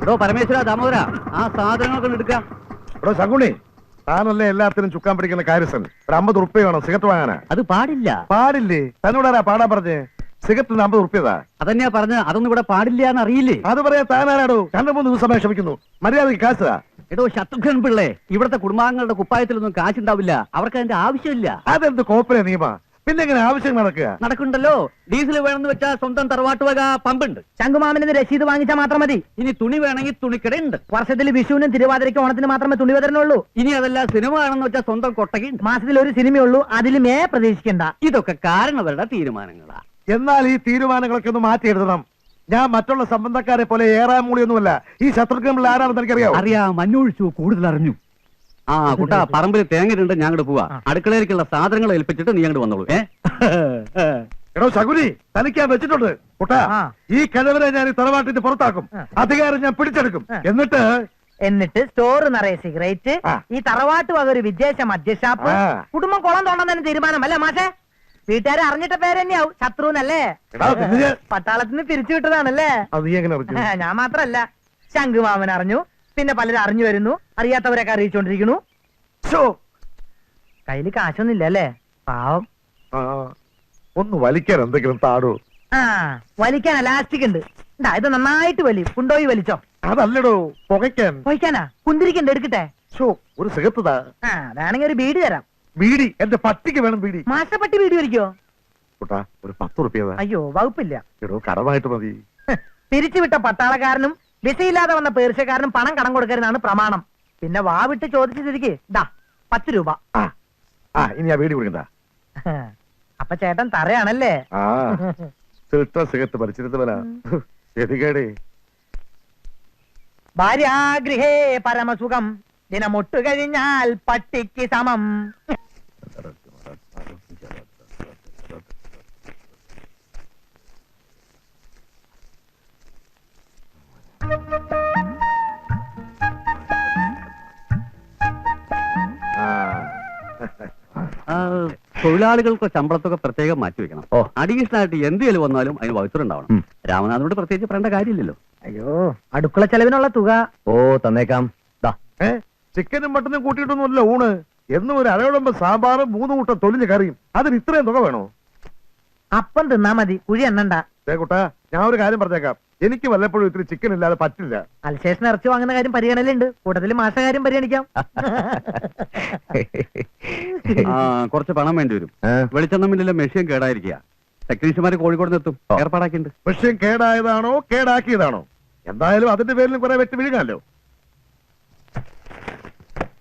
എടോ പരമേശ്വര ദാമോദര ആ സാധനങ്ങളൊക്കെ എടുക്കാം. എടോ ശങ്കുണ്ണി, താനല്ലേ എല്ലാത്തിനും ചുക്കാൻ പിടിക്കുന്ന കാര്യസ്ഥൻ. ഒരു 50 ഉറുപ്പ്യ വേണം സിഗരറ്റ് വാങ്ങാനാ. അത് പാടില്ല. പാടില്ലേ? തന്നോടാരാ പാടാൻ പറഞ്ഞേ? സിഗരറ്റിന് 50 ഉറുപ്പ്യതാ. അതന്നെയാ പറഞ്ഞ. അതൊന്നും ഇവിടെ പാടില്ല എന്ന് അറിയില്ലേ? അത് പറയാ താനാരാടോ? 2-3 ദിവസമായി ക്ഷമിക്കുന്നു. മര്യാദയ്ക്ക് കാശാ. എടോ ശത്രുഘ്നൻ പിള്ളേ, ഇവിടുത്തെ കുടുംബാംഗങ്ങളുടെ കുപ്പായത്തിലൊന്നും കാശുണ്ടാവില്ല. അവർക്ക് അതിന്റെ ആവശ്യമില്ല. അതെന്ത് കോപ്പലെ നിയമ? പിന്നെ എങ്ങനെ ആവശ്യം നടക്കുക? നടക്കുന്നുണ്ടല്ലോ. ഡീസൽ വേണമെന്ന് വെച്ചാൽ സ്വന്തം തറവാട്ട് വക പമ്പുണ്ട്. ശംഖുമാമന് രസീത് വാങ്ങിച്ചാൽ മാത്രം മതി. ഇനി തുണി വേണമെങ്കിൽ തുണിക്കടയുണ്ട്. വർഷത്തിൽ വിഷുവിനും തിരുവാതിരയ്ക്കും ഓണത്തിന് മാത്രമേ തുണി വിതരണുള്ളൂ. ഇനി അതല്ല സിനിമ ആണെന്ന് വെച്ചാൽ സ്വന്തം കൊട്ടകയുണ്ട്. മാസത്തിൽ ഒരു സിനിമയുള്ളൂ, അതിലുമേ പ്രതീക്ഷിക്കണ്ട. ഇതൊക്കെ കാരണവരുടെ തീരുമാനങ്ങളാ. എന്നാൽ ഈ തീരുമാനങ്ങളൊക്കെ ഒന്ന് മാറ്റി എഴുതണം. ഞാൻ മറ്റുള്ള സംബന്ധക്കാരെ പോലെ ഏറാമൂളിയൊന്നുമല്ല. ഈ ശത്രുഘ്നൻ പിള്ള ആരാണെന്ന് എനിക്കറിയാം. അറിയാം, മഞ്ഞൊഴിച്ചു കൂടുതൽ അറിഞ്ഞു. ആ കുട്ടാ, പറമ്പിൽ തേങ്ങയിട്ടുണ്ട്, ഞാൻ അങ്ങോട്ട് പോവാ. അടുക്കളയിലേക്കുള്ള സാധനങ്ങൾ ഏൽപ്പിച്ചിട്ട് നീ അങ്ങോട്ട് വന്നോളൂ. എടോ ശകുനി, തനിക്കാൻ വെച്ചിട്ടുണ്ട് കുട്ടാ. ഈ കിഴവരെ ഞാൻ ഈ തറവാട്ടിന്റെ പുറത്താക്കും. അധികാരം ഞാൻ പിടിച്ചെടുക്കും. എന്നിട്ട് സ്റ്റോർ നിറയെ സിഗരറ്റ്, ഈ തറവാട്ട് വക ഒരു വിദേശ മദ്യഷാപ്പ്, കുടുംബം കുളം തോണ്ടെന്ന് തീരുമാനം അല്ലേ മാഷേ? വീട്ടുകാരെ അറിഞ്ഞിട്ട പേര് തന്നെയാവും ശത്രുന്നല്ലേ? പട്ടാളത്തിന് പിരിച്ചു വിട്ടതാണല്ലേ? ഞാൻ മാത്രല്ല, ശംഖുമാമൻ അറിഞ്ഞു, പിന്നെ പലരും അറിഞ്ഞു വരുന്നു, അറിയാത്തവരൊക്കെ അറിയിച്ചോണ്ടിരിക്കണു. കയ്യില് കാശൊന്നുമില്ല അല്ലേ? പാവം. ഒന്ന് വലിക്കാൻ എന്തെങ്കിലും താടോ? വലിക്കാൻ എലാസ്റ്റിക് ഉണ്ട്. ഇത് നന്നായിട്ട് വലി. കൊണ്ടുപോയി വലിച്ചോ. അതല്ലടോ, പുകയ്ക്കാനാ? കുന്തിരിക്കണ്ട്, എടുക്കട്ടെ. ഒരു സിഗരറ്റ് താ. വേണമെങ്കിൽ ഒരു ബീഡി തരാം. ബീഡി? എന്റെ പട്ടിക്ക് വേണം ബീഡി. മാഷപ്പട്ടി ബീഡി വലിക്കോ? ഒരു 10 ഉറുപ്പ്യ. അയ്യോ വകുപ്പില്ല. കടമായിട്ട് മതി. പിരിച്ചുവിട്ട പട്ടാളക്കാരനും വിസയില്ലാതെ വന്ന പേർഷ്യക്കാരനും പണം കടം കൊടുക്കരുതാണ് പ്രമാണം. പിന്നെ വാവിട്ട് ചോദിച്ചു തിരികെ 10 രൂപ. ഇനി ആ ബീഡി കൊടുക്കണ്ട. അപ്പൊ ചേട്ടൻ തറയാണല്ലേ? സിഗരറ്റ് പരിച്ചിരുന്നവനാ. ഭാര്യാഗൃഹേ പരമസുഖം, ദിനമൊട്ടു കഴിഞ്ഞാൽ പട്ടിക്ക് സമം. തൊഴിലാളികൾക്ക് ശമ്പളത്തൊക്കെ പ്രത്യേകം മാറ്റിവെക്കണം. അഡീഷണൽ ആയിട്ട് എന്ത് ചെലവ് വന്നാലും അതിന് വകുത്തുണ്ടാവണം. രാമനാഥനോട് പ്രത്യേകിച്ച് പറയേണ്ട കാര്യമില്ലല്ലോ. അയ്യോ, അടുക്കള ചെലവിനുള്ള തുക തന്നേക്കാം. ചിക്കനും മട്ടനും കൂട്ടിയിട്ടൊന്നുമല്ല ഊണ്. എന്നും ഒരു അരയോടമ്പ് സാമ്പാറും 3 കൂട്ടം തൊലിഞ്ഞ കറിയും. അതിന് ഇത്രയും തുക വേണോ? അപ്പം തിന്നാ മതി, കുഴി എണ്ണണ്ട. കുട്ടാ, ഞാൻ ഒരു കാര്യം പറഞ്ഞേക്കാം. എനിക്ക് വല്ലപ്പോഴും ഇത്തിരി ചിക്കൻ ഇല്ലാതെ പറ്റില്ല. അൽശേഷൻ ഇറച്ചി വാങ്ങുന്ന കാര്യം പരിഗണനയിലുണ്ട്. കൂട്ടത്തിൽ മാഷ കാര്യം പരിഗണിക്കാം. കുറച്ച് പണം വേണ്ടി വരും. വെളിച്ചെണ്ണ മില്ലിലെ മെഷീൻ കേടായിരിക്കുക. ടെക്നീഷ്യന്മാര് കോഴിക്കോട് നിർത്തും. ഏർപ്പാടാക്കിണ്ട്. മെഷീൻ കേടായതാണോ കേടാക്കിയതാണോ? എന്തായാലും അതിന്റെ പേരിൽ കുറെ വെട്ടി വീഴാമല്ലോ.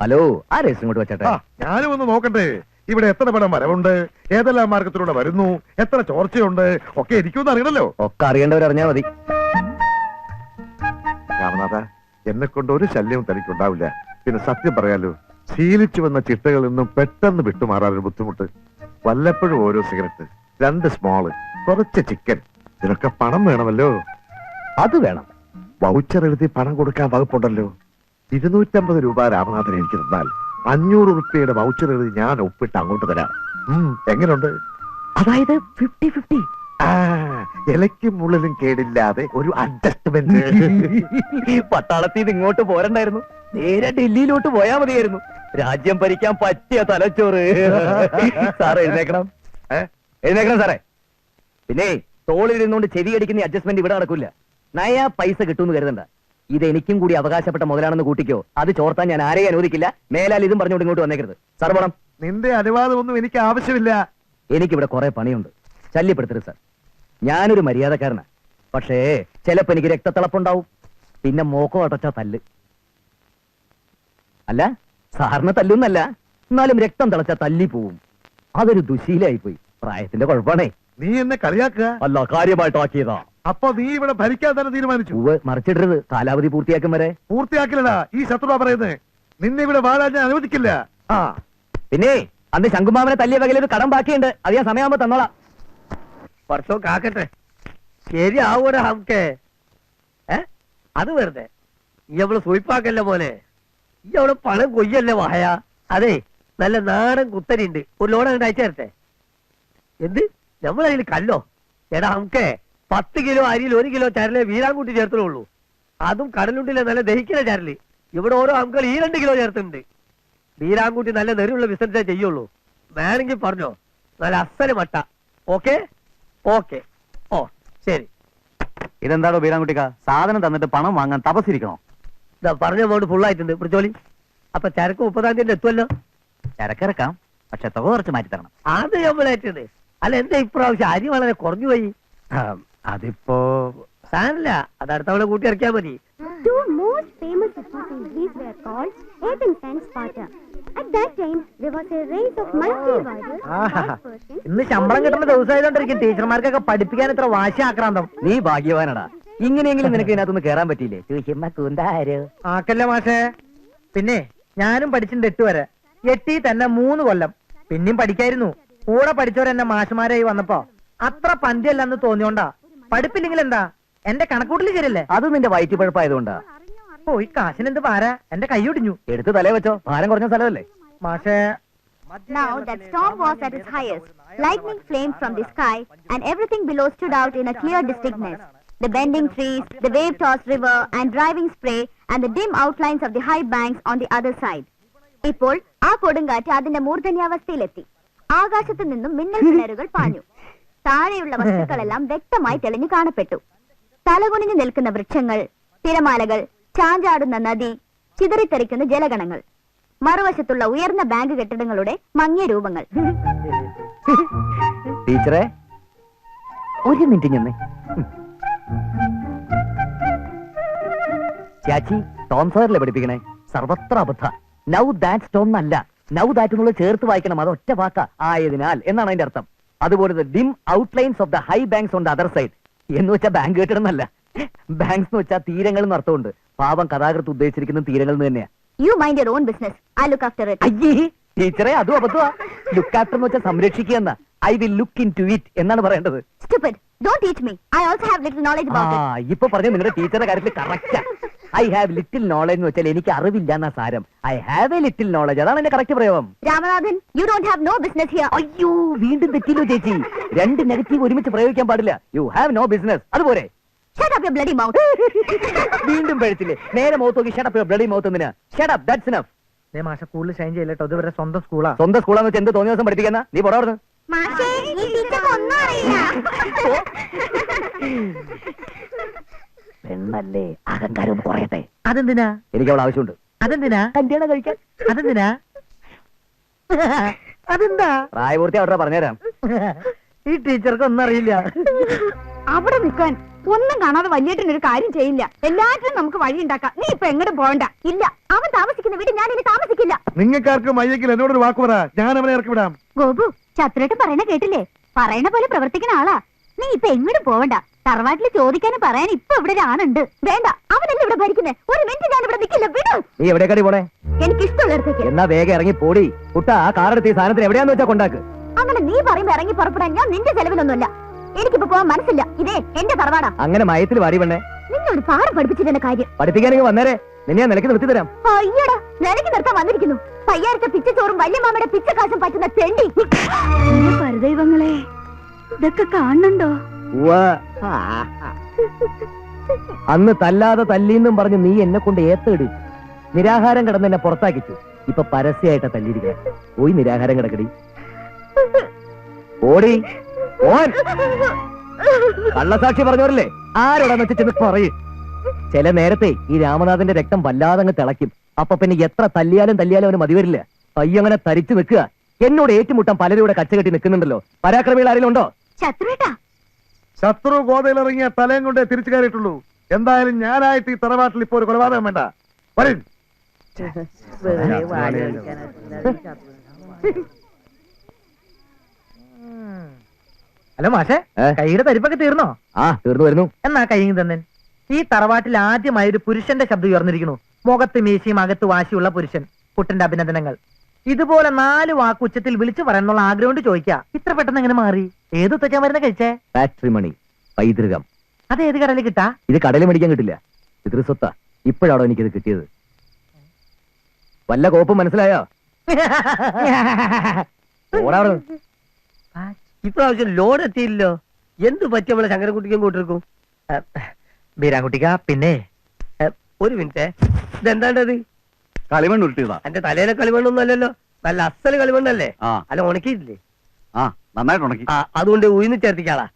ഹലോ, ആ രേസ് ഇങ്ങോട്ട് വെച്ചേട്ടാ. ഞാനും ഒന്ന് നോക്കട്ടെ. ഇവിടെ എത്ര പണം വരവുണ്ട്, ഏതെല്ലാം മാർഗത്തിലൂടെ വരുന്നു, എത്ര ചോർച്ചയുണ്ട്, ഒക്കെ എനിക്കൊന്നും അറിയണല്ലോ. ഒക്കെ അറിയേണ്ടവരറിഞ്ഞാ മതി. രാമനാഥ, എന്നെ കൊണ്ട് ഒരു ശല്യവും തനിക്കുണ്ടാവില്ല. പിന്നെ സത്യം പറയാലോ, ശീലിച്ചു വന്ന ചിട്ടകളിൽ നിന്നും പെട്ടെന്ന് വിട്ടുമാറാനൊരു ബുദ്ധിമുട്ട്. വല്ലപ്പോഴും ഓരോ സിഗരറ്റ്, 2 സ്മോള്, കുറച്ച് ചിക്കൻ, ഇതിനൊക്കെ പണം വേണമല്ലോ. അത് വേണം. വൗച്ചർ എഴുതി പണം കൊടുക്കാൻ വകുപ്പുണ്ടല്ലോ. 250 രൂപ രാമനാഥൻ എനിക്ക് തന്നാൽ 500 ഉറുപ്പ്യയുടെ വൗച്ചർ എഴുതി ഞാൻ ഒപ്പിട്ട് അങ്ങോട്ട് തരാം. എങ്ങനെയുണ്ട്? അതായത് 50-50. ഇലയ്ക്കും മുള്ളിലും കേടില്ലാതെ ഒരു അഡ്ജസ്റ്റ്മെന്റ്. പട്ടാളത്തിൽ നിന്ന് ഇങ്ങോട്ട് പോരണ്ടായിരുന്നു, നേരെ ഡൽഹിയിലോട്ട് പോയാ മതിയായിരുന്നു. രാജ്യം ഭരിക്കാൻ പറ്റിയ തലച്ചോറ്. സാറേ എഴുന്നേക്കണം, എഴുന്നേക്കണം സാറേ. പിന്നെ തോളിലിരുന്നുകൊണ്ട് ചെവി അടിക്കുന്ന അഡ്ജസ്റ്റ്മെന്റ് ഇവിടെ നടക്കില്ല. നയാ പൈസ കിട്ടുമെന്ന് കരുതണ്ട. ഇത് എനിക്കും കൂടി അവകാശപ്പെട്ട മുതലാണെന്ന് കൂട്ടിക്കോ. അത് ചോർത്താൻ ഞാൻ ആരെയും അനുവദിക്കില്ല. മേലാൽ ഇതും പറഞ്ഞുകൊണ്ട് ഇങ്ങോട്ട് വന്നേക്കരുത്. സാർ പോണം. നിന്റെ അനുവാദമൊന്നും എനിക്ക് ആവശ്യമില്ല. എനിക്കിവിടെ കുറെ പണിയുണ്ട്. ശല്യപ്പെടുത്തരുത് സാർ. ഞാനൊരു മര്യാദക്കാരനാ. പക്ഷേ ചിലപ്പോ എനിക്ക് രക്തത്തിളപ്പുണ്ടാവും. പിന്നെ മോക്കോ അടച്ചാ തല്ല്. അല്ല, സാറിന് തല്ലൊന്നല്ല, എന്നാലും രക്തം തിളച്ചാ തല്ലി പോവും. അതൊരു ദുശീലായിപ്പോയി. പ്രായത്തിന്റെ കുഴപ്പമാണേ. നീ എന്നെ കളിയാക്കുക? അല്ല, കാര്യമായിട്ടാക്കിയതാ. അപ്പൊ നീ ഇവിടെ ഭരിക്കാൻ തന്നെ തീരുമാനിച്ചു? മറിച്ചിടരുത്. കാലാവധി പൂർത്തിയാക്കും വരെ. പൂർത്തിയാക്കില്ലടാ ഈ ശത്രുവാ പറയുന്നത്. നിന്നെ ഇവിടെ വാഴാൻ ഞാൻ അനുവദിക്കില്ല. പിന്നെ അന്ന് ശംഖുമാമനെ തല്ലിയ വകയിൽ ഒരു കടം ബാക്കിയുണ്ട്. അത് ഞാൻ സമയമാകുമ്പോ തന്നോളാം. വർഷവും കാക്കട്ടെ. ശരിയാവൂടാ നമുക്ക്. അത് വെറുതെ ഇവള് സൂയിപ്പാക്കല്ലേ പോലെ. ഇവള് പണം കൊയ്യല്ലേ വായ. അതെ, നല്ല നാടൻ കുത്തരിണ്ട്. ഒരു ലോഡ് അങ്ങോട്ട് അയച്ചു തരട്ടെ. എന്ത് നമ്മളതിൽ കല്ലോ? എടാ നമുക്ക് 10 കിലോ അരിയിൽ 1 കിലോ ചരലെ വീരാൻകൂട്ടി ചേർത്തുള്ളൂ. അതും കടലുണ്ടിലെ നല്ല ദഹിക്കുന്ന ചാരല്. ഇവിടെ ഓരോ അങ്കിൾ ഈ 2 കിലോ ചേർത്തുണ്ട്. ബീരാൻകുട്ടി നല്ല നെരുള്ള ബിസിനസ്സേ ചെയ്യുള്ളൂ. വേണമെങ്കിൽ പറഞ്ഞോ, നല്ല അസല് മട്ട. Okay okay. ഓ ശരി. ഇതെന്താണോ ബീരാൻകുട്ടിക്ക, സാധനം തന്നിട്ട് പണം വാങ്ങാൻ തപസ്സിരിക്കണോ? ഇതാ പറഞ്ഞ എമൗണ്ട് ഫുൾ ആയിട്ടുണ്ട് പിടിച്ചോളി. അപ്പൊ ചരക്ക് 30-ാം തീയതി എത്തുമല്ലോ. ചരക്കിറക്കാം, പക്ഷെ തുക കുറച്ച് മാറ്റി തരണം. അത് നമ്മളേറ്റത്. അല്ല എന്താ ഇപ്രാവശ്യം അരി വളരെ കുറഞ്ഞു പോയി? അതിപ്പോ സാധനല്ല, അത് അടുത്ത തവണ കൂട്ടി ഇറക്കിയാ മതി. Two most famous refugees were called Athens and Sparta. At that time, there was a race of mighty warriors. ഇന്ന് ശമ്പളം കിട്ടുന്ന ദിവസമായതുകൊണ്ടിരിക്കും ടീച്ചർമാർക്കൊക്കെ പഠിപ്പിക്കാൻ ഇത്ര വാശി ആക്രാന്തം. നീ ഭാഗ്യവാനടാ, ഇങ്ങനെയെങ്കിലും നിനക്ക് ഇതിനകത്തൊന്ന് കേറാൻ പറ്റിയില്ലേ? ആക്കല്ല മാഷേ. പിന്നെ ഞാനും പഠിച്ചിട്ടുണ്ട് 8 വരെ. 8 തന്നെ 3 കൊല്ലം. പിന്നെയും പഠിക്കായിരുന്നു. കൂടെ പഠിച്ചവരെന്നെ മാഷുമാരായി വന്നപ്പോ അത്ര പന്തിയല്ലെന്ന് തോന്നിയോണ്ടാ. പഠിപ്പില്ലെങ്കിൽ എന്താ, എന്റെ കണക്കൂട്ടിൽ ശരിയല്ലേ? അത് നിന്റെ വയറ്റിപ്പഴപ്പായതുകൊണ്ടാ. ഓ, ഈ കാശിനെന്ത് പാരാ, എന്റെ കൈ ഒടിഞ്ഞു. എടുത്ത് തലേ വെച്ചോ, ഭാരം കുറഞ്ഞ സ്ഥലമല്ലേ. മാഷേ, Now that storm was at its highest, lightning flamed from the sky, and everything below stood out in a clear distinctness. The bending trees, the wave-tossed river, and driving spray, and the dim outlines of the high banks on the other side. ഇപ്പോൾ ആ കൊടുങ്കാറ്റ് അതിന്റെ മൂർധന്യാവസ്ഥയിലെത്തി. ആകാശത്തു നിന്നും മിന്നൽ പിണരുകൾ പാഞ്ഞു. താഴെയുള്ള വസ്തുക്കളെല്ലാം വ്യക്തമായി തെളിഞ്ഞു കാണപ്പെട്ടു. തലകുനിഞ്ഞു നിൽക്കുന്ന വൃക്ഷങ്ങൾ, തിരമാലകൾ, ചാഞ്ചാടുന്ന നദി, ചിതറിത്തെറിക്കുന്ന ജലഗണങ്ങൾ, മറുവശത്തുള്ള ഉയർന്ന ബാങ്ക് കെട്ടിടങ്ങളുടെ മങ്ങിയ രൂപങ്ങൾ. ടീച്ചറെ, ഒരു മിനിറ്റ് ഞെന്നേ. ചാച്ചി ടോം സോയറിലെ പഠിപ്പിക്കണേ. സർവത്ര അബദ്ധ. നൗ ദാറ്റ് ടോം അല്ല, നൗ ദാറ്റ് എന്നുള്ള ചേർത്ത് വായിക്കണം. അത് ഒറ്റ വാക്ക ആയതിനാൽ എന്നാണ് അതിന്റെ അർത്ഥം. അതുപോലെ dim outlines of the high banks on the other side എന്ന് വെച്ചാൽ ബാങ്ക് കെട്ടിടന്നല്ല. ബാങ്ക്സ് എന്ന് വെച്ചാൽ തീരങ്ങൾ എന്ന് അർത്ഥമുണ്ട്. പാവം കഥാകൃത്ത് ഉദ്ദേശിച്ചിരിക്കുന്ന തീരങ്ങൾ എന്ന് തന്നെയാ. You mind your own business. I look after it. അയ്യേ ടീച്ചറെ, അതും അബദ്ധമാ. ലുക്ക് ആഫ്റ്റർ എന്ന് വെച്ചാൽ സംരക്ഷിക്കുക എന്ന. I will look into it ഇറ്റ് എന്നാണ് പറയേണ്ടത്. Stupid. Don't teach me. I also have little knowledge about it. ഇപ്പൊ പറഞ്ഞു നിങ്ങളുടെ ടീച്ചറുടെ കാര്യത്തിൽ correct. I have little knowledge എന്ന് വെച്ചാൽ എനിക്ക് അറിവില്ല എന്നാ സാരം. I have A little knowledge, അതാണ് എന്റെ കറക്റ്റ് പ്രയോഗം. Ramanathan, you don't have no business here. അയ്യോ, വീണ്ടും തെറ്റില്ലോ ചേച്ചി. 2 നെഗറ്റീവ് ഒരുമിച്ച് പ്രയോഗിക്കാൻ പാടില്ല. യു ഹാവ് നോ ബിസിനസ്, അതുപോലെ. Shut up your bloody mouth. വീണ്ടും പഴിച്ചില്ലേ? നേരെ മൗത്ത് നോക്കി shut up your bloody mouth എന്തിനാ? Shut up, that's enough. മാഷ സ്കൂളിൽ ഷൈൻ ചെയ്യല്ലോ. ഇതുവരെ സ്വന്തം സ്കൂളാ. സ്വന്തം സ്കൂളാന്ന് വെച്ചാൽ എന്ത് തോന്നിയ ദിവസം പഠിപ്പിക്കുന്ന? നീ പുറന്നു. മാഷേ, ഈ ടീച്ചർക്ക് ഒന്നും അറിയില്ല. പെണ്ണല്ലേ, അഹങ്കാരം ഒന്ന് കുറയട്ടെ. അതെന്തിനാ? എനിക്ക് അവൾ ആവശ്യമുണ്ട്. അതെന്തിനാ? കല്യാണം കഴിക്കാൻ. അതെന്തിനാ? അതെന്താ? പ്രായപൂർത്തി അവിടെ പറഞ്ഞുതരാം. ഈ ടീച്ചർക്ക് ഒന്നും അറിയില്ല. അവിടെ നിൽക്കാൻ ഒന്നും കാണാതെ വലിയേട്ടനൊരു കാര്യം ചെയ്യില്ല. എല്ലാറ്റിനും നമുക്ക് വഴി ഉണ്ടാക്കാം. നീ ഇപ്പൊ എങ്ങോട്ടും പോകണ്ട. ഇല്ല, അവൻ താമസിക്കുന്ന വീട് ഞാൻ ഇനി താമസിക്കില്ല. നിങ്ങൾക്കാർക്ക് മയ്യെങ്കിൽ എന്നോടൊരു വാക്ക് പറ, ഞാൻ അവനെ ഇറക്കി വിടാം. ഗോപു, ചത്തുരേട്ടൻ പറയണ കേട്ടില്ലേ? പറയണ പോലെ പ്രവർത്തിക്കുന്ന ആളാ. നീ ഇപ്പൊ എങ്ങോട്ടും പോവണ്ട. തറവാട്ടിൽ ചോദിക്കാനും പറയാൻ ഇപ്പൊ ഇവിടെ ഒരു ആണുണ്ട്. വേണ്ട, അവനല്ലേ ഇവിടെ ഭരിക്കുന്നേ. ഒരു മിനിറ്റ് ഞാൻ ഇവിടെ നിൽക്കില്ല. വിട്. നീ എവിടേക്കാടി പോണേ? എനിക്ക് ഇഷ്ടമുള്ളിടത്തേക്ക്. എന്നാ വേഗം ഇറങ്ങി പോടി. കുട്ടാ, ആ കാറെടുത്ത് ഈ സാധനത്തിന് എവിടെയാന്ന് വെച്ചാ കൊണ്ടാക്ക്. അങ്ങനെ നീ പറയുമ്പോ ഇറങ്ങി പുറപ്പെടാൻ ഞാൻ നിന്റെ ചെലവിലൊന്നുമല്ല. എനിക്കിപ്പോ പോവാൻ മനസ്സില്ല. ഇതേ എന്റെ തറവാടാ. അങ്ങനെ മയത്തിൽ വാടി പെണ്ണേ. നിന്നോട് പാഠം പഠിപ്പിച്ചിന്റെ കാര്യം. പഠിപ്പിക്കാനെങ്കിൽ വന്നേരെ. നിന്നെ നിലയ്ക്ക് നിർത്തി തരാം. അയ്യടാ, നിലയ്ക്ക് നിർത്താൻ വന്നിരിക്കുന്നു. പയ്യാരത്തെ പിച്ചച്ചോറും വല്യമാമയുടെ പിച്ചക്കാശും പറ്റുന്ന തെണ്ടി. പരദൈവങ്ങളെ, ഇതൊക്കെ കാണുന്നുണ്ടോ? അന്ന് തല്ലാതെ തല്ലീന്നും പറഞ്ഞ് നീ എന്നെ കൊണ്ട് ഏത്തേടി. നിരാഹാരം കിടന്ന് എന്നെ പുറത്താക്കിച്ചു. ഇപ്പൊ പരസ്യമായിട്ടാ തല്ലിയിരിക്കണം. പോയി നിരാഹാരം കിടക്കടി. ഓടി ഓൻ. കള്ളസാക്ഷി പറഞ്ഞവരല്ലേ, ആരോടാന്ന് വെച്ച് ചെന്ന് പറയും. ചില നേരത്തെ ഈ രാമനാഥന്റെ രക്തം വല്ലാതങ്ങ് തിളയ്ക്കും. അപ്പൊ പിന്നെ എത്ര തല്ലിയാലും അവന് മതിവരില്ല. കയ്യങ്ങനെ തരിച്ചു നിൽക്കുക. എന്നോട് ഏറ്റുമുട്ടാൻ പലരും കച്ചകെട്ടി നിൽക്കുന്നുണ്ടല്ലോ. പരാക്രമികൾ ആരെങ്കിലും ഉണ്ടോ? ശത്രുവേട്ടാ, ശത്രു ഗോതയിലിറങ്ങിയ തലയും കൊണ്ടേ തിരിച്ചു കയറിയിട്ടുള്ളൂ. എന്തായാലും ഞാനായിട്ട് ഈ തറവാട്ടിൽ ഇപ്പൊ ഒരു കൊലപാതകം വേണ്ട. വരും. ഹലോ മാഷേ, കൈയുടെ തരിപ്പൊക്കെ തീർന്നോ? തീർന്നു വരുന്നു. എന്നാ കൈ തന്നെ. ഈ തറവാട്ടിൽ ആദ്യമായി ഒരു പുരുഷന്റെ ശബ്ദം ഉയർന്നിരിക്കുന്നു. മുഖത്ത് മീശയും അകത്ത് വാശിയുള്ള പുരുഷൻ. കുട്ടന്റെ അഭിനന്ദനങ്ങൾ. ഇതുപോലെ 4 വാക്ക് ഉച്ചത്തിൽ വിളിച്ചു പറയാനുള്ള ആഗ്രഹം കൊണ്ട് ചോദിക്കാ. ഇത്ര പെട്ടെന്ന് എങ്ങനെ മാറി? ഏത് ഉത്തച്ചാൻ മരുന്ന് കഴിച്ചേ? ഫാക്ടറി മണി, പൈതൃകം. അത് ഏത് കടലിൽ കിട്ടാ? ഇത് കടലിൽ മേടിക്കാൻ കിട്ടില്ല. പിതൃസ്വത്താ. ഇപ്പോഴാണോ എനിക്കിത് കിട്ടിയത്? വല്ല കോപ്പും മനസ്സിലായോ? ഇപ്രാവശ്യം ലോഡ് എത്തിയില്ലോ. എന്ത് പറ്റി നമ്മളെ ശങ്കരൻകുട്ടിക്കും കൂട്ടിരിക്കും? ബീരാൻകുട്ടിക്ക, പിന്നെ ഒരു മിനിറ്റ്, ഇതെന്താണ്ടത്? കളിമണ്ണ് ഉരുട്ടിയതാ. എന്റെ തലയിലെ കളിമണ്ണൊന്നും അല്ലല്ലോ, നല്ല അസല് കളിമണ്ണല്ലേ? ആ. അല്ല, ഉണക്കിയിട്ടില്ലേ? ആ, നന്നായിട്ട് ഉണക്കി. ആ, അതുകൊണ്ട് ഉയിന്ന് ചേർത്തിക്കാളാ.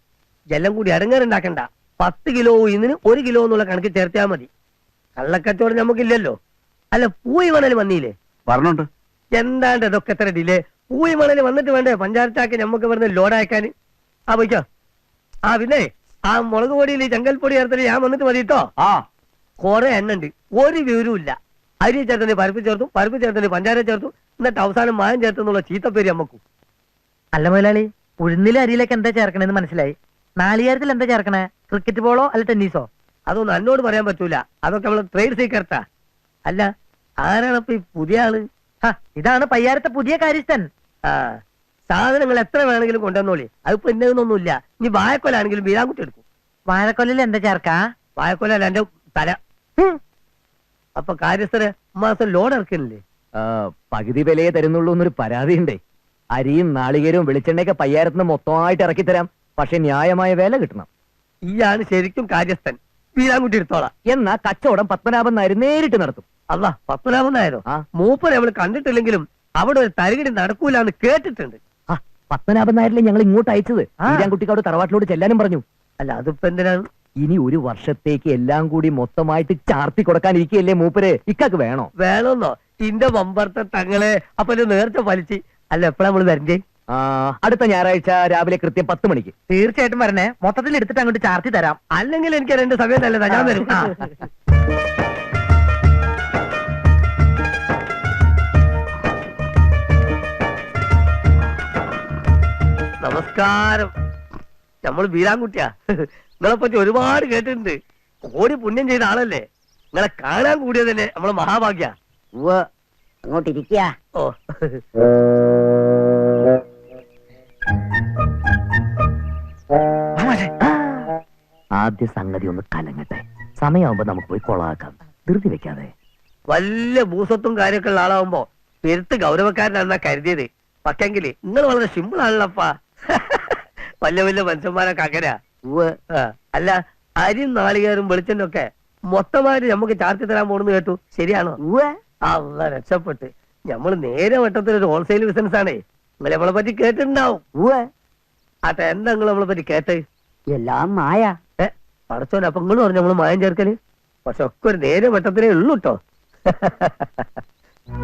എല്ലാം കൂടി അടങ്ങാറുണ്ടാക്കണ്ട. 10 കിലോ ഉയിന്നിന് 1 കിലോ എന്നുള്ള കണക്ക് ചേർത്തിയാ മതി. കള്ളക്കച്ചവടം നമുക്കില്ലല്ലോ. അല്ല, പൂയി മണല് വന്നില്ലേ? പറഞ്ഞുണ്ട്. എന്താണ്ട് ഇതൊക്കെ എത്ര ഡിലേ? പൂയി മണല് വന്നിട്ട് വേണ്ടേ പഞ്ചായത്താക്കി നമുക്ക് ഇവിടുന്ന് ലോഡ് അയക്കാൻ? ആ, പോയിക്കോ. ആ, പിന്നെ ആ മുളക് പൊടിയിൽ ചെങ്കൽപ്പൊടി ചേർത്തിട്ട് ഞാൻ വന്നിട്ട് മതി കേട്ടോ. ആ, കുറെ എണ്ണ ഉണ്ട്, ഒരു വിവരവും ഇല്ല. അരി ചേർത്തിന് പരിപ്പ് ചേർത്തു, പരിപ്പ് ചേർത്തിന് പഞ്ചാര ചേർത്തു, എന്നിട്ട് അവസാനം മായം ചേർത്തെന്നുള്ള ചീത്തപ്പേര് നമ്മക്കും. അല്ല മുതലാളി, ഉഴുന്നിലും അരിയിലേക്ക് എന്താ ചേർക്കണേന്ന് മനസ്സിലായി. നാളികേരത്തിൽ എന്താ ചേർക്കണേ? ക്രിക്കറ്റ് ബോളോ അല്ല ടെന്നീസോ? അതൊന്നും എന്നോട് പറയാൻ പറ്റൂല, അതൊക്കെ നമ്മള് ട്രേഡ് സീക്രട്ടാ. അല്ല, ആരാണപ്പൊ ഈ പുതിയ ആള്? ഹ, ഇതാണ് പയ്യാരത്തെ പുതിയ കാര്യസ്ഥൻ. ആ, സാധനങ്ങൾ എത്ര വേണമെങ്കിലും കൊണ്ടുവന്നോളി, അതിപ്പോ ഇന്നതൊന്നുമില്ല. ഇനി വാഴക്കൊലാണെങ്കിലും വീരാൻകുട്ടി എടുക്കും. വാഴക്കൊല്ലിൽ എന്താ ചേർക്കാ? വാഴക്കൊല അല്ല, എന്റെ തല. അപ്പൊ കാര്യസ്ഥര് മാസം ലോഡ് ഇറക്കുന്നില്ലേ? പകുതി വിലയെ തരുന്നുള്ളൂ എന്നൊരു പരാതിയുണ്ടേ. അരിയും നാളികേരവും വെളിച്ചെണ്ണയൊക്കെ പയ്യാരത്തിന് മൊത്തമായിട്ട് ഇറക്കി തരാം, പക്ഷെ ന്യായമായ വില കിട്ടണം. ഈയാണ് ശരിക്കും കാര്യസ്ഥൻ. വീരാൻകുട്ടി എടുത്തോളാം. എന്നാ കച്ചവടം പത്മനാഭൻ നായർ നേരിട്ട് നടത്തും. അല്ല, പത്മനാഭൻ നായരോ? ആ. മൂപ്പരെ നമ്മൾ കണ്ടിട്ടില്ലെങ്കിലും അവിടെ ഒരു തരികിടി നടക്കൂല എന്ന് കേട്ടിട്ടുണ്ട്. ആ, പത്മനാഭൻ നായരിലെ ഞങ്ങൾ ഇങ്ങോട്ട് അയച്ചത് വീരാൻകുട്ടിക്കോട് തറവാട്ടിലോട് ചെല്ലാനും പറഞ്ഞു. അല്ല, അതിപ്പോ എന്തിനാണ്? ഇനി ഒരു വർഷത്തേക്ക് എല്ലാം കൂടി മൊത്തമായിട്ട് ചാർത്തി കൊടുക്കാനിരിക്കുകയല്ലേ മൂപ്പര്. ഇക്കാക്ക് വേണോ? വേണമെന്നോ? ഇന്റെ മമ്പർത്തെ തങ്ങളെ അപ്പൊ ഒരു നേർച്ച വലിച്ച്. അല്ല, എപ്പോഴാ നമ്മള് വരണ്ടേ? അടുത്ത ഞായറാഴ്ച രാവിലെ കൃത്യം 10 മണിക്ക്. തീർച്ചയായിട്ടും വരണേ, മൊത്തത്തിൽ എടുത്തിട്ട് അങ്ങോട്ട് ചാർത്തി തരാം. അല്ലെങ്കിൽ എനിക്ക് 2 സമയം നല്ലതാ, ഞാൻ വരും. ആ. നമസ്കാരം. നമ്മൾ വീരാൻകുട്ടിയാ. നിങ്ങളെ പറ്റി ഒരുപാട് കേട്ടിട്ടുണ്ട്. കോടി പുണ്യം ചെയ്ത ആളല്ലേ. നിങ്ങളെ കാണാൻ കൂടിയത് തന്നെ നമ്മളെ മഹാഭാഗ്യ. അങ്ങോട്ടിരിക്കുക. ഓ, ആദ്യ സംഗതി ഒന്ന് കലങ്ങട്ടെ, സമയമാകുമ്പോ നമുക്ക് പോയി കൊളാക്കാം. ധൃതി വെക്കാതെ. വലിയ ഭൂസ്വത്തും കാര്യമൊക്കെ ഉള്ള ആളാവുമ്പോ പെരുത്ത് ഗൗരവക്കാരനാണെന്നാ കരുതിയത്. പക്ഷെങ്കില് നിങ്ങൾ വളരെ സിമ്പിൾ ആണല്ലപ്പാ. വലിയ വലിയ മനുഷ്യന്മാരൊക്കെ അങ്ങനെയാ. അല്ല, അരി നാളികേരും വെളിച്ചെണ്ണ ഒക്കെ മൊത്തമായിട്ട് നമുക്ക് ചാർത്തി തരാൻ പോണെന്ന് കേട്ടു, ശരിയാണോ? അല്ല, രക്ഷപ്പെട്ട്. നമ്മള് നേരെ വട്ടത്തിൽ ഒരു ഹോൾസെയിൽ ബിസിനസ് ആണേ. നിങ്ങൾ നമ്മളെ പറ്റി കേട്ടിട്ടുണ്ടാവും. ആട്ടെ, എന്താ നിങ്ങൾ നമ്മളെ പറ്റി കേട്ട്? എല്ലാം മായ. പടച്ചോനെ, അപ്പൊ നിങ്ങൾ പറഞ്ഞു നമ്മള് മായം ചേർക്കല്. പക്ഷെ ഒക്കെ ഒരു നേരെ വട്ടത്തിലേ ഉള്ളൂ കേട്ടോ.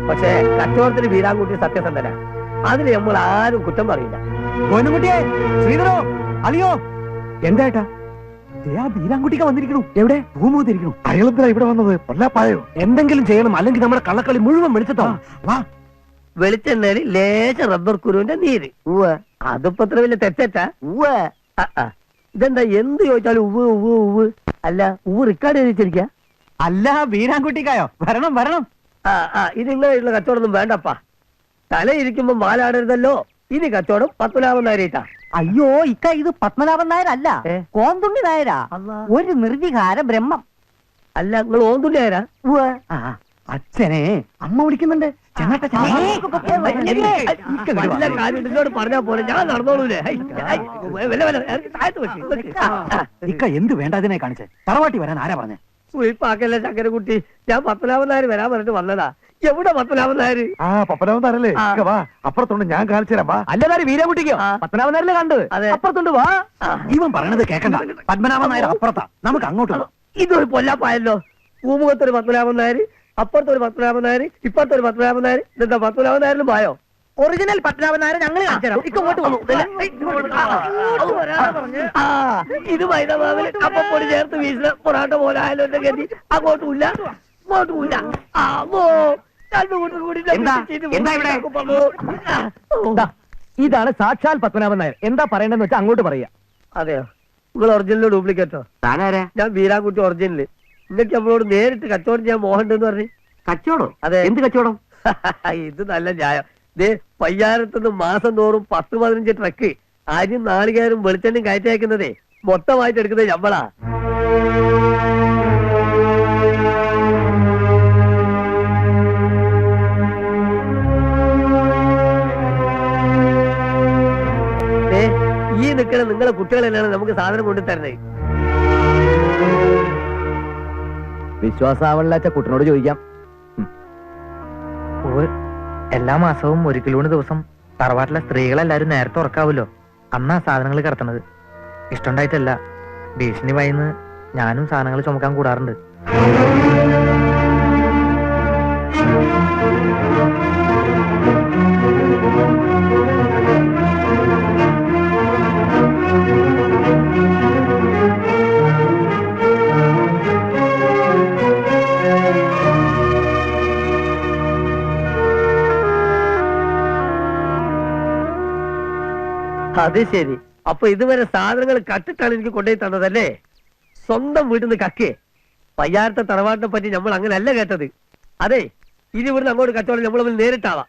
പക്ഷെ കച്ചവടത്തിന് വീരാൻകുട്ടി സത്യസന്ധന, അതിന് നമ്മൾ ആരും കുറ്റം പറയില്ല. ശ്രീധരോ, അളിയോ, എന്തായിട്ടാ? വീരാൻകുട്ടിക്ക് വന്നിരിക്കണു. എവിടെ? ഭൂമുഖത്തിരിക്കണു. അയാളെന്താ ഇവിടെ വന്നത്? പൊല്ലാപ്പായോ? എന്തെങ്കിലും ചെയ്യണം, അല്ലെങ്കിൽ നമ്മുടെ കള്ളക്കളി മുഴുവൻ വെളിച്ചത്തോ. വാ. വെളിച്ചെണ്ണയിൽ ലേശ റബ്ബർ കുരുവിന്റെ നീര്. അതിപ്പോ അത്ര വലിയ തെറ്റാ. ഇതെന്താ എന്ത് ചോദിച്ചാലും ഉവ് ഉവ് ഉവ്. അല്ല, ഉവ് റെക്കോർഡ് ചെയ്തിരിക്ക? അല്ല, വീരാൻകുട്ടിക്കായോ? വരണം വരണം. ഇത് ഇങ്ങനെയുള്ള കച്ചവടമൊന്നും വേണ്ടപ്പാ. തല ഇരിക്കുമ്പോ മാലാടരുതല്ലോ. ഇനി കച്ചവടം പത്മനാഭൻ നായരായിട്ടാ. അയ്യോ, ഇക്ക ഇത് പത്മനാഭൻ നായരല്ല, കോന്തുണ്ണി നായരാ. ഒരു നിർവികാര ബ്രഹ്മം. അല്ല, നിങ്ങൾ ഓന്തുള്ളി ആരാ? അച്ഛനെ അമ്മ വിളിക്കുന്നുണ്ട്. വല്ല കാര്യം എന്നോട് പറഞ്ഞാ പോലെ ഞാൻ നടന്നോളൂലേ. ഇക്ക എന്ത് വേണ്ടതിനെ കാണിച്ചേ? തറവാട്ടി വരാൻ ആരാ പറഞ്ഞേ? സുയിപ്പാക്കല്ലേ ചക്കരക്കുട്ടി, ഞാൻ പത്മനാഭൻ നായർ വരാൻ പറഞ്ഞിട്ട് വന്നതാ. എവിടെ പത്മനാഭൻ നായർ? പപ്പനാഭൻ നായരല്ലേ? വാ, അപ്പുറത്തുണ്ട്, ഞാൻ കാണിച്ചു തരാം. വാ. അല്ലതാര് വീരാൻകുട്ടിക്കോ? പത്മനാഭൻ നായരല്ലേ കണ്ടത്? അപ്പുറത്തുണ്ട്, വാ. ഇവൻ പറയണത് കേക്കണ്ട. പത്മനാഭൻ നായർ അപ്പുറത്താ, നമുക്ക് അങ്ങോട്ട് പോവാം. ഇതൊരു പൊല്ലാപ്പായല്ലോ. പൂമുഖത്തൊരു പത്മനാഭൻ നായർ, അപ്പുറത്തൊരു പത്മനാഭൻ നായർ, ഇപ്പുറത്തൊരു പത്മനാഭൻ നായർ. ഇതെന്താ പത്മനാഭൻ നായരിലും പായോ? ഒറിജിനൽ പത്മനാഭൻ നായർ ഞങ്ങൾ ഇങ്ങോട്ട് ഇത് മൈദമാവിൽ അപ്പപ്പൊടി ചേർത്ത് വീശിന പൊറാട്ട പോലെ ആയാലും എന്റെ ഗതി. അങ്ങോട്ടുമില്ല ഇങ്ങോട്ടുമില്ല. ഇതാണ് സാക്ഷാൽ പത്മനാഭൻ നായർ. എന്താ പറയണ്ടെന്ന് വെച്ചാൽ അങ്ങോട്ട് പറയാ. അതെയോ? നിങ്ങൾ ഒറിജിനലോ ഡ്യൂപ്ലിക്കേറ്റോ? ഞാൻ വീരാൻകുട്ടി ഒറിജിനല്. നിങ്ങൾക്ക് നമ്മളോട് നേരിട്ട് കച്ചവടം ചെയ്യാൻ മോഹണ്ടെന്ന് പറഞ്ഞു. കച്ചവടം? അതെ. എന്ത് കച്ചവടം? ഇത് നല്ല ന്യായം. ദേ, പയ്യാരത്തുനിന്ന് മാസം തോറും 10-15 ട്രക്ക് അരിയും നാളികേരും വെളിച്ചെണ്ണയും കയറ്റി അയക്കുന്നതേ മൊത്തമായിട്ട് എടുക്കുന്നത് ഞമ്മളാ. ഈ നിൽക്കുന്ന നിങ്ങളെ കുട്ടികൾ തന്നെയാണ് നമുക്ക് സാധനം കൊണ്ടു തരുന്നത്. വിശ്വാസാവണില്ലാച്ച കുട്ടനോട് ചോദിക്കാം. എല്ലാ മാസവും 1 കിലോന് ദിവസം തറവാട്ടിലെ സ്ത്രീകളെല്ലാരും നേരത്തെ ഉറക്കാവല്ലോ. അന്നാ സാധനങ്ങൾ കിടത്തണത്. ഇഷ്ടണ്ടായിട്ടല്ല, ഭീഷണി വായിന്ന് ഞാനും സാധനങ്ങൾ ചുമക്കാൻ കൂടാറുണ്ട്. അത് ശരി. അപ്പൊ ഇതുവരെ സാധനങ്ങൾ കട്ടിട്ടാണ് എനിക്ക് കൊണ്ടുപോയി തന്നതല്ലേ? സ്വന്തം വീട്ടിൽ നിന്ന് കക്കേ. പയ്യാരത്തെ തറവാട്ടിനെ പറ്റി നമ്മൾ അങ്ങനെ അല്ല കേട്ടത്. അതെ, ഇനി ഇവിടുന്ന് അങ്ങോട്ട് കച്ചവടം നമ്മൾ നേരിട്ടാവാം.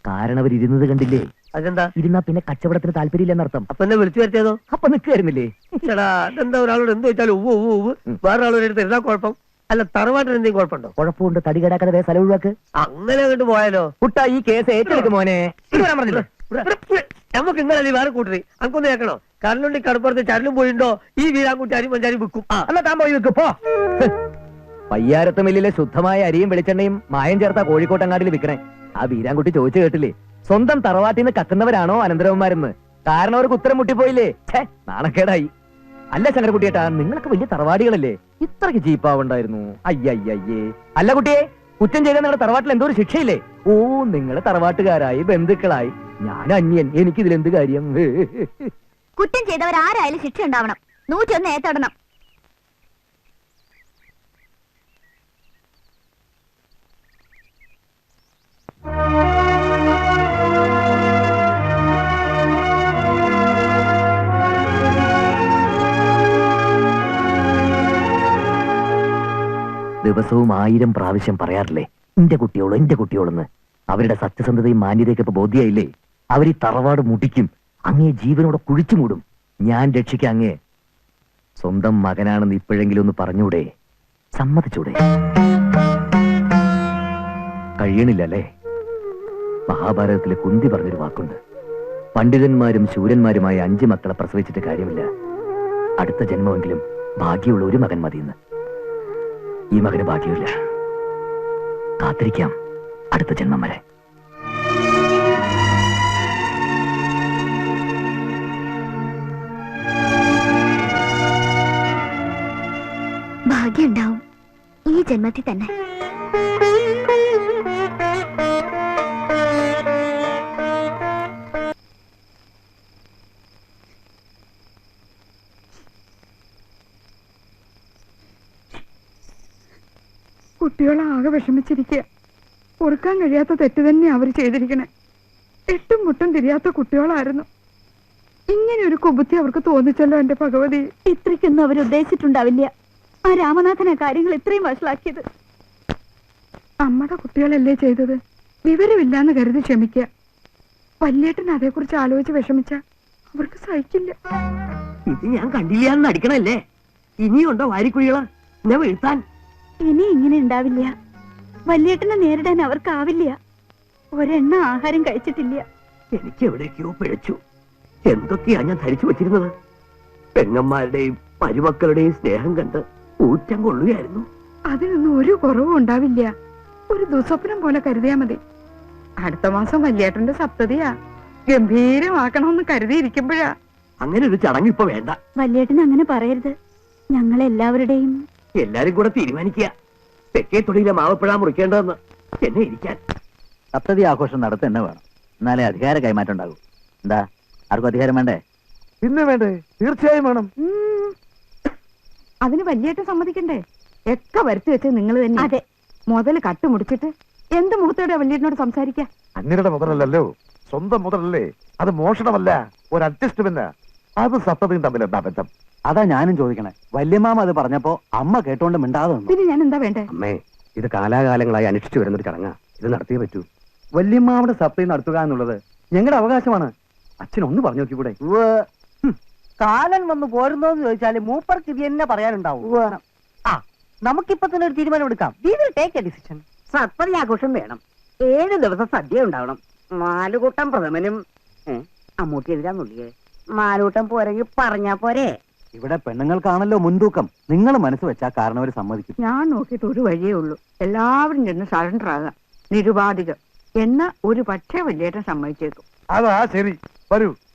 കാരണം അവർ ഇരുന്നത് കണ്ടില്ലേ? അതെന്താ? ഇരുന്നാ പിന്നെ കച്ചവടത്തിന് താല്പര്യമില്ലെന്നർത്ഥം. അപ്പൊ എന്നെ വിളിച്ചു വരുത്തിയതോ? അപ്പൊ നിൽക്കുമായിരുന്നില്ലേ? ചേടാ, അതെന്താ ഒരാളോട് എന്ത് ചോദിച്ചാലും ഉവ്വ് ഉവ്വ് ഉവ്വ്, വേറൊരാളോട് എടുത്ത് എന്താ കുഴപ്പം? അല്ല, തറവാട്ടിന് എന്തെങ്കിലും കുഴപ്പമുണ്ടോ? കുഴപ്പമുണ്ട്. തടി കേടാക്കാതെ വേറെ സ്ഥലം ഒഴിവാക്ക്. അങ്ങനെ അങ്ങോട്ട് പോയാലോ? കുട്ടാ, ഈ കേസ് ഏറ്റെടുക്കും മോനെ. പറഞ്ഞില്ലേ? നമുക്ക് ഇങ്ങനെ വേറെ കൂട്ടറി അനക്കൊന്ന് കേൾക്കണോ? കരലുണ്ടി കടപ്പുറത്ത് ചരലും പോയിണ്ടോ ഈ വീരാൻകുട്ടി അരി പഞ്ചാരി വിൽക്കും. എന്നാ താൻ പോയി വെക്ക് പോ. പയ്യാരത്ത് മില്ലിലെ ശുദ്ധമായ അരിയും വെളിച്ചെണ്ണയും മായം ചേർത്ത കോഴിക്കോട്ടങ്ങാടിൽ വിൽക്കണേ. ആ വീരാൻകുട്ടി ചോദിച്ചു കേട്ടില്ലേ, സ്വന്തം തറവാട്ടിൽ നിന്ന് കക്കുന്നവരാണോ അനന്തരവന്മാരെന്ന്? കാരണം അവർക്ക് ഉത്തരം മുട്ടിപ്പോയില്ലേ? നാണക്കേടായി. അല്ല ശങ്കരകുട്ടിയേട്ടാ, നിങ്ങളൊക്കെ വലിയ തറവാടികളല്ലേ, ഇത്രയ്ക്ക് ചീപ്പാവുണ്ടായിരുന്നു? അയ്യയ്യേ. അല്ല കുട്ടിയെ, കുറ്റം ചെയ്ത നിങ്ങളുടെ തറവാട്ടിൽ എന്തോ ഒരു ശിക്ഷയില്ലേ? ഓ, നിങ്ങള് തറവാട്ടുകാരായി, ബന്ധുക്കളായി, ഞാൻ അന്യൻ, എനിക്കിതിലെന്ത് കാര്യം? കുറ്റം ചെയ്തവരാരായാലും ശിക്ഷ ഉണ്ടാവണം. 101 ഏത്തടണം. ദിവസവും 1000 പ്രാവശ്യം പറയാറില്ലേ എന്റെ കുട്ടിയോളെന്ന്? അവരുടെ സത്യസന്ധതയും മാന്യതയൊക്കെ ഇപ്പൊ ബോധ്യായില്ലേ? അവർ ഈ തറവാട് മുടിക്കും, അങ്ങേ ജീവനോടെ കുഴിച്ചു മൂടും. ഞാൻ രക്ഷിക്കാം അങ്ങേ. സ്വന്തം മകനാണെന്ന് ഇപ്പോഴെങ്കിലും ഒന്ന് പറഞ്ഞൂടെ? സമ്മതിച്ചൂടെ? കഴിയണില്ലല്ലേ? മഹാഭാരതത്തിലെ കുന്തി പറഞ്ഞൊരു വാക്കുണ്ട്, പണ്ഡിതന്മാരും ശൂരന്മാരുമായ 5 മക്കളെ പ്രസവിച്ചിട്ട് കാര്യമില്ല, അടുത്ത ജന്മമെങ്കിലും ഭാഗ്യമുള്ള ഒരു മകൻ മതിയെന്ന്. ഈ മകന് ഭാഗ്യമില്ല. കാത്തിരിക്കാം അടുത്ത ജന്മം വരെ. ഭാഗ്യമുണ്ടാവും ഈ ജന്മത്തിൽ തന്നെ. കുട്ടികളാകെ വിഷമിച്ചിരിക്കുക. പൊറുക്കാൻ കഴിയാത്ത തെറ്റ് തന്നെ അവർ ചെയ്തിരിക്കണേ. എട്ടും മുട്ടും തിരിയാത്ത കുട്ടികളായിരുന്നു. ഇങ്ങനെ ഒരു കുബുദ്ധി അവർക്ക് തോന്നിച്ചല്ലോ എന്റെ ഭഗവതി. ഇത്രയ്ക്കൊന്നും അവർ ഉദ്ദേശിച്ചിട്ടുണ്ടാവില്ല. ആ രാമനാഥനെ കാര്യങ്ങൾ ഇത്രയും വഷളാക്കിയത്. അമ്മയുടെ കുട്ടികളല്ലേ ചെയ്തത്. വിവരമില്ലാന്ന് കരുതി ക്ഷമിക്കുക. വല്യേട്ടൻ അതേക്കുറിച്ച് ആലോചിച്ച് വിഷമിച്ച അവർക്ക് സഹിക്കില്ല. ഇത് ഞാൻ കണ്ടില്ലാന്ന് അടിക്കണല്ലേ? ഇനിയുണ്ടോ വാരിക്കുഴികള് എന്നെ വീഴ്ത്താൻ? ഇനി ഇങ്ങനെ ഉണ്ടാവില്ല. വല്യേട്ടനെ നേരിടാൻ അവർക്കാവില്ല. ഒരെണ്ണ ആഹാരം കഴിച്ചിട്ടില്ല. എനിക്ക് എവിടേക്കോ പിഴച്ചു. എന്തൊക്കെയാ ഞാൻ ധരിച്ചു വെച്ചിരുന്നത്? പെങ്ങന്മാരുടെയും മരുമക്കളുടെയും സ്നേഹം കണ്ട് ഊറ്റം കൊള്ളുകയായിരുന്നു. അതിനൊന്നും ഒരു കുറവും ഉണ്ടാവില്ല. ഒരു ദുസ്വപ്നം പോലെ കരുതിയാ മതി. അടുത്ത മാസം വല്യേട്ടന്റെ സപ്തതിയാ. ഗംഭീരമാക്കണമെന്ന് കരുതിയിരിക്കുമ്പോഴാ. അങ്ങനെ ഒരു ചടങ്ങ് ഇപ്പൊ വേണ്ട. വല്യേട്ടൻ അങ്ങനെ പറയരുത്. ഞങ്ങളെല്ലാവരുടെയും എല്ലാരും കൂടെ തീരുമാനിക്കുക തെക്കേ തൊടിയിലെ മാവപ്പഴാ മുറിക്കേണ്ടതെന്ന്. എന്നെ ഇരിക്കാൻ. സപ്തതി ആഘോഷം നടത്ത തന്നെ വേണം, എന്നാലേ അധികാര കൈമാറ്റം ഉണ്ടാകും. എന്താ, ആർക്കും അധികാരം വേണ്ടേ? പിന്നെ വേണ്ടേ, തീർച്ചയായും വേണം. അതിന് വല്യേട്ടൻ സമ്മതിക്കണ്ടേ? ഒക്കെ വരുത്തി വെച്ച് നിങ്ങൾ തന്നെ. അതെ, മുതൽ കട്ടുമുടിച്ചിട്ട് എന്ത് മുഖത്തോടെ വല്യേട്ടനോട് സംസാരിക്കാം? അന്യരുടെ മുതലല്ലോ, സ്വന്തം മുതലല്ലേ. അത് മോഷണമല്ല, ഒരു അഡ്ജസ്റ്റ്മെന്റ്. അത് സപ്തതയും തമ്മിൽ എന്താ ബന്ധം? അതാ ഞാനും ചോദിക്കണേ. വല്യമ്മാമ അത് പറഞ്ഞപ്പോ അമ്മ കേട്ടോണ്ട് മിണ്ടാതെ നിന്നു. പിന്നെ ഞാൻ എന്താ വേണ്ടേ? അമ്മേ, ഇത് കാലാകാലങ്ങളായി അനുഷ്ഠിച്ചു വരുന്നൊരു ചടങ്ങാ. ഇത് നടത്തിയേ പറ്റൂ. വല്യമ്മാവിടെ സപ്തയും നടത്തുക എന്നുള്ളത് ഞങ്ങളുടെ അവകാശമാണ്. അച്ഛനൊന്ന് പറഞ്ഞു നോക്കിക്കൂടെ? കാലൻ വന്ന് പോരുന്നോന്ന് ചോദിച്ചാല് മൂപ്പർക്ക് ഇത് തന്നെ പറയാനുണ്ടാവും. ആ, നമുക്കിപ്പൊ തന്നെ ഒരു തീരുമാനം എടുക്കാം. We will take a decision. Satpathy ആഘോഷം വേണം. 7 ദിവസം സദ്യ ഉണ്ടാവണം. 4 കൂട്ടം പ്രഥമനും. അമ്മൂട്ടി എതിരാന്നുള്ളിയേ. 4 കൂട്ടം പോരെങ്കിൽ പറഞ്ഞാ പോരെ. ഇവിടെ പെണ്ണുങ്ങൾക്കാണല്ലോ മുൻതൂക്കം. നിങ്ങൾ മനസ്സ് വെച്ചാ കാരണവര് സമ്മതിക്കും. ഞാൻ നോക്കിയിട്ട് ഒരു വഴിയേ ഉള്ളൂ. എല്ലാവരും ചെന്ന് സറണ്ടർ ആകാം, നിരുപാധികം. എന്നാ ഒരു പക്ഷേ വലിയേട്ടൻ സമ്മതിച്ചേക്കും. അതാ ശരി. വരൂ,